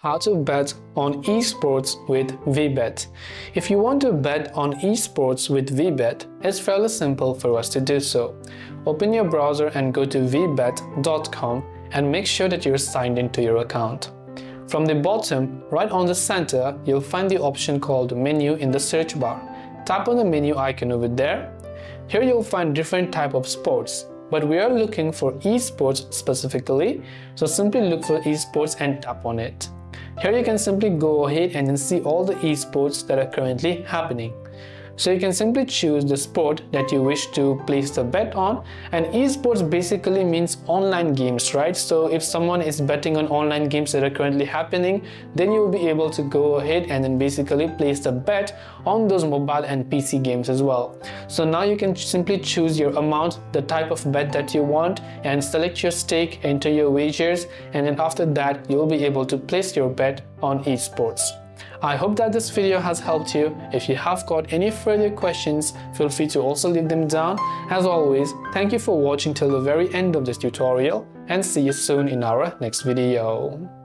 how to bet on esports with VBet. If you want to bet on esports with VBet, it's fairly simple for us to do so. Open your browser and go to vbet.com and make sure that you're signed into your account. From the bottom, right on the center, you'll find the option called Menu in the search bar. Tap on the menu icon over there. Here you'll find different type of sports, but we are looking for esports specifically, so simply look for esports and tap on it. Here you can simply go ahead and then see all the esports that are currently happening. So you can simply choose the sport that you wish to place the bet on, and esports basically means online games, right? So if someone is betting on online games that are currently happening, then you will be able to go ahead and then basically place the bet on those mobile and PC games as well. So now you can simply choose your amount, the type of bet that you want, and select your stake, enter your wagers, and then after that you'll be able to place your bet on esports. I hope that this video has helped you. If you have got any further questions, feel free to also leave them down. As always, thank you for watching till the very end of this tutorial, and see you soon in our next video.